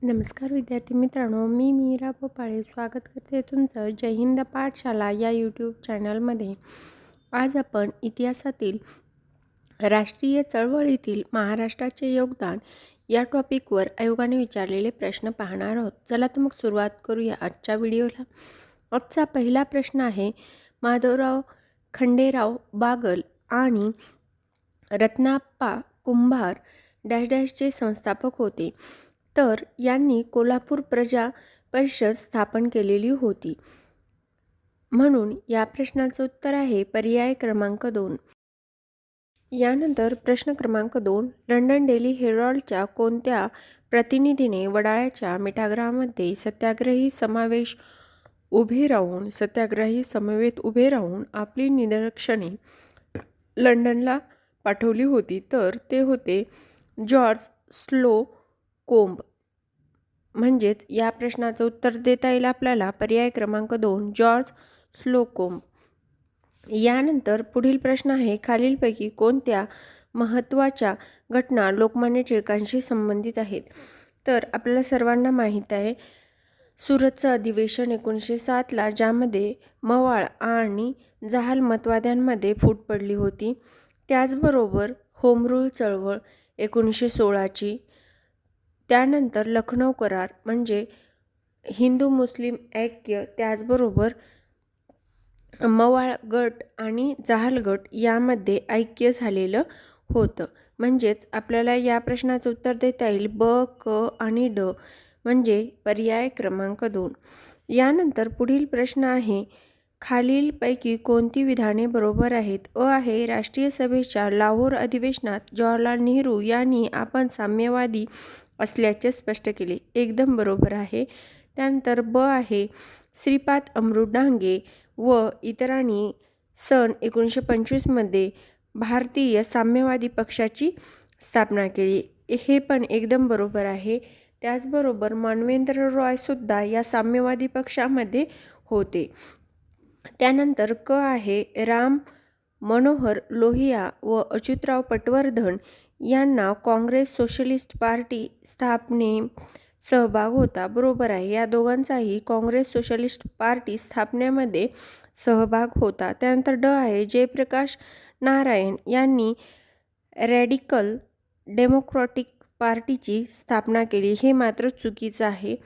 नमस्कार विद्यार्थी मित्रांनो, मी मीरा भोपाळे स्वागत करते तुमचं जय हिंद पाठशाला या यूट्यूब चॅनलमध्ये. आज आपण इतिहासातील राष्ट्रीय चळवळीतील महाराष्ट्राचे योगदान या टॉपिकवर आयोगाने विचारलेले प्रश्न पाहणार आहोत. चला तर मग सुरुवात करूया आजच्या व्हिडिओला. आजचा पहिला प्रश्न आहे, माधवराव खंडेराव बागल आणि रत्नाप्पा कुंभार डॅश डॅशचे संस्थापक होते. तर यांनी कोल्हापूर प्रजा परिषद स्थापन केलेली होती. म्हणून या प्रश्नाचं उत्तर आहे पर्याय क्रमांक 2. यानंतर प्रश्न क्रमांक 2, लंडन डेली हेरॉल्डच्या कोणत्या प्रतिनिधीने वडाळ्याच्या मिठागृहामध्ये सत्याग्रही समवेत उभे राहून आपली निदर्शने लंडनला पाठवली होती? तर ते होते जॉर्ज स्लो कोंब. म्हणजेच या प्रश्नाचं उत्तर देता येईल आपल्याला पर्याय क्रमांक 2, जॉर्ज स्लोकोंब. यानंतर पुढील प्रश्न आहे, खालीलपैकी कोणत्या महत्त्वाच्या घटना लोकमान्य टिळकांशी संबंधित आहेत? तर आपल्याला सर्वांना माहीत आहे सुरतचं अधिवेशन 1907ला, ज्यामध्ये मवाळ आणि जहाल मतवाद्यांमध्ये फूट पडली होती. त्याचबरोबर होम रूल चळवळ 1916ची, त्यानंतर लखनौ करार म्हणजे हिंदू मुस्लिम ऐक्य, त्याचबरोबर मवाळ गट आणि जहाल गट यामध्ये ऐक्य झालेलं होतं. म्हणजेच आपल्याला या प्रश्नाचं उत्तर देता येईल ब, क आणि ड म्हणजे पर्याय क्रमांक 2. यानंतर पुढील प्रश्न आहे, खालीलपैकी कोणती विधाने बरोबर आहेत? अ आहे, राष्ट्रीय सभेच्या लाहोर अधिवेशनात जवाहरलाल नेहरू यांनी आपण साम्यवादी असल्याचे स्पष्ट केले. एकदम बरोबर आहे. त्यानंतर ब आहे, श्रीपाद अमृत डांगे व इतरांनी सन 1925मध्ये भारतीय साम्यवादी पक्षाची स्थापना केली. हे पण एकदम बरोबर आहे. त्याचबरोबर मानवेंद्र रॉय सुद्धा या साम्यवादी पक्षामध्ये होते. त्यानंतर क आहे, राम मनोहर लोहिया व अच्युतराव पटवर्धन यांना काँग्रेस सोशलिस्ट पार्टी स्थापनेत सहभाग होता. बरोबर आहे, या दोघांचाही काँग्रेस सोशलिस्ट पार्टी स्थापनेमध्ये सहभाग होता. त्यानंतर ड आहे, जयप्रकाश नारायण यांनी रॅडिकल डेमोक्रॅटिक पार्टीची स्थापना केली. हे मात्र चुकीचं आहे.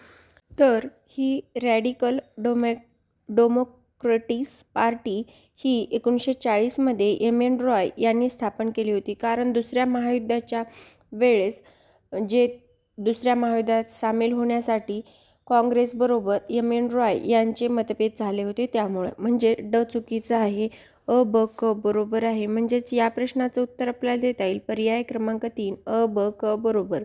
तर ही रॅडिकल डेमोक्रॅटिक पार्टी ही 1940मध्ये एम.एन. रॉय यांनी स्थापन केली होती. कारण दुसऱ्या महायुद्धाच्या वेळेस दुसऱ्या महायुद्धात सामील होण्यासाठी काँग्रेसबरोबर एम.एन. रॉय यांचे मतभेद झाले होते, त्यामुळे. म्हणजे ड चुकीचं आहे. अ, ब, क बरोबर आहे. म्हणजेच या प्रश्नाचं उत्तर आपल्याला देता येईल पर्याय क्रमांक 3, अ, ब, क बरोबर.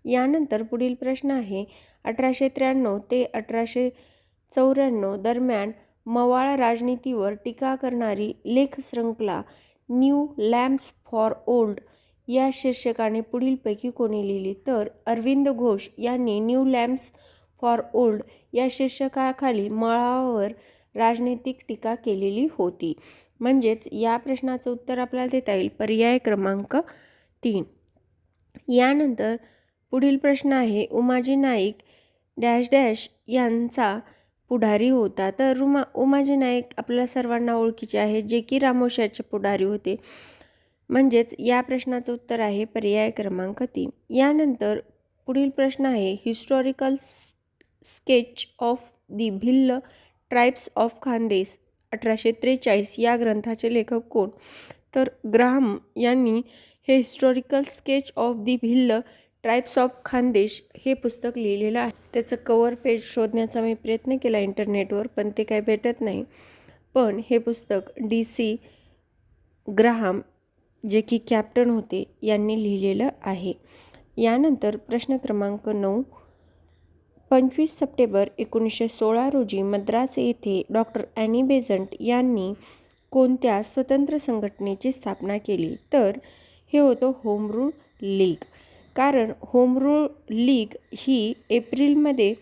यानंतर पुढील प्रश्न आहे, 1893 ते 1894 दरम्यान मवाळ राजनीतीवर टीका करणारी लेखशृंखला न्यू लॅम्प्स फॉर ओल्ड या शीर्षकाने पुढीलपैकी कोणी लिहिली? तर अरविंद घोष यांनी न्यू लॅम्प्स फॉर ओल्ड या शीर्षकाखाली मवाळावर राजनैतिक टीका केलेली होती. म्हणजेच या प्रश्नाचं उत्तर आपल्याला देता येईल पर्याय क्रमांक 3. यानंतर पुढील प्रश्न आहे, उमाजी नाईक डॅश डॅश यांचा पुढारी होता? तर उमाजी नाईक आपल्याला सर्वांना ओळखीचे आहे, जे की रामोश्याचे पुढारी होते. म्हणजेच या प्रश्नाचं उत्तर आहे पर्याय क्रमांक 3. यानंतर पुढील प्रश्न आहे, historical sketch of the Bhil tribes of Khandesh 1843 या ग्रंथाचे लेखक कोण? तर ग्राहम यांनी हे historical sketch of the Bhil tribes of Khandesh हे पुस्तक लिहिलेलं आहे. त्याचं कव्हर पेज शोधण्याचा मी प्रयत्न केला इंटरनेटवर, पण ते काही भेटत नाही. पण हे पुस्तक D.C. ग्राहम, जे की कॅप्टन होते, यांनी लिहिलेलं आहे. यानंतर प्रश्न क्रमांक 9, 25 सप्टेंबर 1916 रोजी मद्रास येथे डॉक्टर ॲनी बेझंट यांनी कोणत्या स्वतंत्र संघटनेची स्थापना केली? तर हे होतं होम रूल लीग. कारण होम रूल लीग ही एप्रिलमध्ये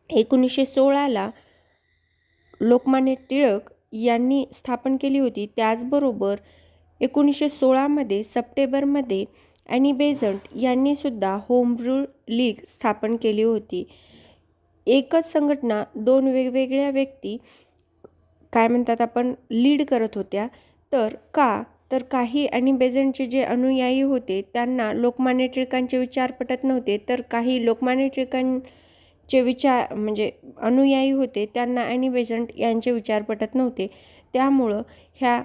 1916ला लोकमान्य टिळक यांनी स्थापन केली होती. त्याचबरोबर 1916मध्ये सप्टेंबरमध्ये ॲनी बेझंट यांनी सुद्धा होम रूल लीग स्थापन केली होती. एकच संघटना दोन वेगवेगळ्या व्यक्ती काय म्हणतात आपण लीड करत होत्या. तर काही ॲनी बेझंटचे जे अनुयायी होते त्यांना लोकमान्य टिळकांचे विचार पटत नव्हते, तर काही लोकमान्य टिळकांचे विचार म्हणजे अनुयायी होते त्यांना ॲनी बेझंट यांचे विचार पटत नव्हते. त्यामुळं ह्या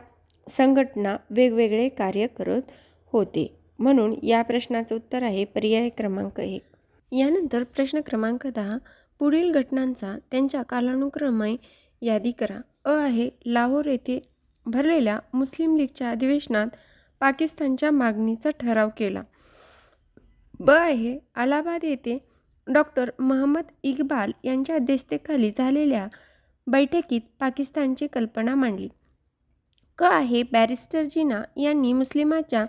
संघटना वेगवेगळे कार्य करत होते. म्हणून या प्रश्नाचं उत्तर आहे पर्याय क्रमांक 1. यानंतर प्रश्न क्रमांक 10. पुढील घटनांचा त्यांच्या कालानुक्रमे यादी करा. अ आहे लाहोर येथे भरलेल्या मुस्लिम लीगच्या अधिवेशनात पाकिस्तानच्या मागणीचा ठराव केला. ब आहे अलाहाबाद येथे डॉक्टर महम्मद इक्बाल यांच्या अध्यक्षतेखाली झालेल्या बैठकीत पाकिस्तानची कल्पना मांडली. क आहे बॅरिस्टर जिना यांनी मुस्लिमांच्या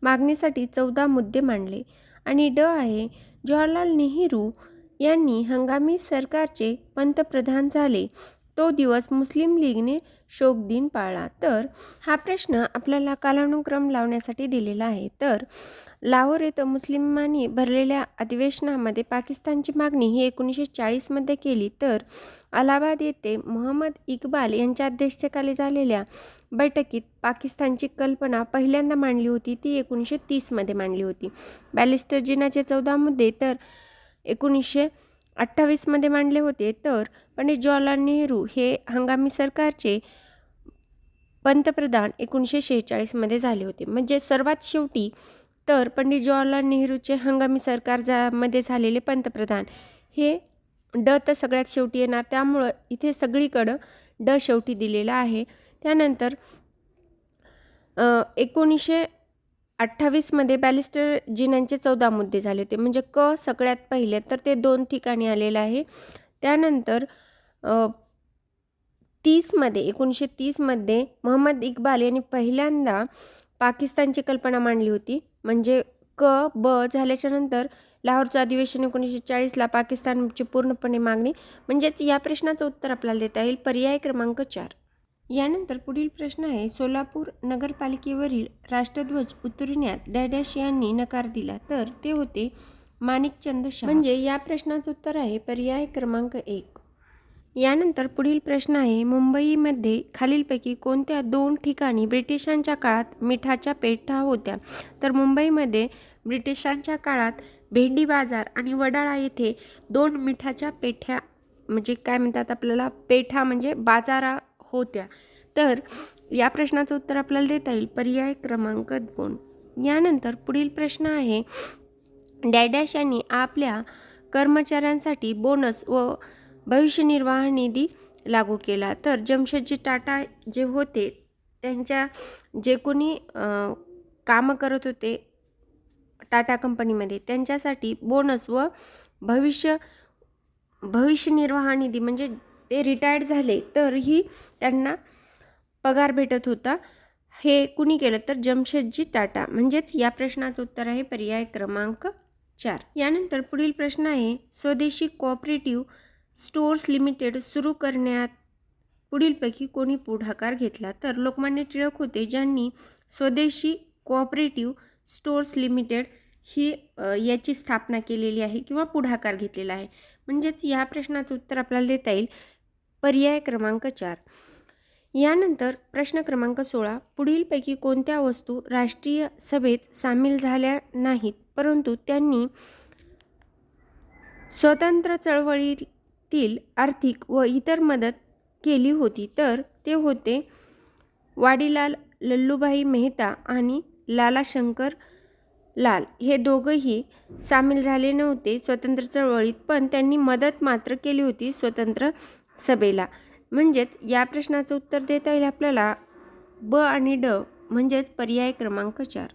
मागणीसाठी 14 मुद्दे मांडले. आणि ड आहे जवाहरलाल नेहरू यांनी हंगामी सरकारचे पंतप्रधान झाले तो दिवस मुस्लिम लीगने शोक दिन पाळला. तर हा प्रश्न आपल्याला कालानुक्रम लावण्यासाठी दिलेला आहे. तर लाहोर येथे मुस्लिमांनी भरलेल्या अधिवेशनामध्ये पाकिस्तानची मागणी ही 1940 मध्ये केली. तर अलाहाबाद येथे महम्मद इक्बाल यांच्या अध्यक्षतेखाली झालेल्या बैठकीत पाकिस्तानची कल्पना पहिल्यांदा मांडली होती, ती 1930 मध्ये मांडली होती. बॅरिस्टर जिनाचे 14 मुद्दे तर 1928 मध्ये मांडले होते. तर पंडित जवाहरलाल नेहरू हे हंगामी सरकारचे पंतप्रधान 1946 मध्ये झाले होते. म्हणजे सर्वात शेवटी तर पंडित जवाहरलाल नेहरूचे हंगामी सरकार मध्ये झालेले पंतप्रधान हे ड तर सगळ्यात शेवटी येणार, त्यामुळं इथे सगळीकडं ड शेवटी दिलेला आहे. त्यानंतर 1928 मध्ये बॅरिस्टर जिनांचे 14 मुद्दे झाले होते. म्हणजे क सगळ्यात पहिले तर ते 2 ठिकाणी आलेलं आहे. त्यानंतर 1930 मध्ये महम्मद इक्बाल यांनी पहिल्यांदा पाकिस्तानची कल्पना मांडली होती. म्हणजे क ब झाल्याच्या नंतर लाहोरचं अधिवेशन 1940ला पाकिस्तानची पूर्णपणे मागणी. म्हणजेच या प्रश्नाचं उत्तर आपल्याला देता येईल पर्याय क्रमांक 4. यानंतर पुढील प्रश्न आहे सोलापूर नगरपालिकेवरील राष्ट्रध्वज उतरविण्यात डॅश यांनी नकार दिला. तर ते होते माणिकचंद शाह. म्हणजे या प्रश्नाचं उत्तर आहे पर्याय क्रमांक 1. यानंतर पुढील प्रश्न आहे मुंबईमध्ये खालीलपैकी कोणत्या 2 ठिकाणी ब्रिटिशांच्या काळात मिठाच्या पेठा होत्या. तर मुंबईमध्ये ब्रिटिशांच्या काळात भेंडी बाजार आणि वडाळा येथे 2 मिठाच्या पेठ्या म्हणजे काय म्हणतात आपल्याला पेठा म्हणजे बाजारा होत्या. तर या प्रश्नाचं उत्तर आपल्याला देता येईल पर्याय क्रमांक 2. यानंतर पुढील प्रश्न आहे डॅश यांनी आपल्या कर्मचाऱ्यांसाठी बोनस व भविष्य निर्वाह निधी लागू केला. तर जमशेदजी टाटा जे होते त्यांच्या जे कोणी कामं करत होते टाटा कंपनीमध्ये त्यांच्यासाठी बोनस व भविष्य निर्वाह निधी म्हणजे ते रिटायर्ड झाले तर ही त्यांना पगार भेटत होता. हे कुणी केलं तर जमशेदजी टाटा. म्हणजेच या प्रश्नाचं उत्तर आहे पर्याय क्रमांक 4. यानंतर पुढील प्रश्न आहे स्वदेशी कोऑपरेटिव्ह स्टोअर्स लिमिटेड सुरू करण्यात पुढीलपैकी कोणी पुढाकार घेतला. तर लोकमान्य टिळक होते ज्यांनी स्वदेशी कोऑपरेटिव्ह स्टोअर्स लिमिटेड ही याची स्थापना केलेली आहे किंवा पुढाकार घेतलेला आहे. म्हणजेच या प्रश्नाचं उत्तर आपल्याला देता येईल पर्याय क्रमांक 4. यानंतर प्रश्न क्रमांक 16 पुढीलपैकी कोणत्या वस्तू राष्ट्रीय सभेत सामील झाल्या नाहीत परंतु त्यांनी स्वतंत्र चळवळीतील आर्थिक व इतर मदत केली होती. तर ते होते वाडीलाल लल्लूभाई मेहता आणि लाला शंकर लाल. हे दोघंही सामील झाले नव्हते स्वतंत्र चळवळीत, पण त्यांनी मदत मात्र केली होती स्वतंत्र सभेला. म्हणजेच या प्रश्नाचं उत्तर देता येईल आपल्याला ब आणि ड म्हणजेच पर्याय क्रमांक 4.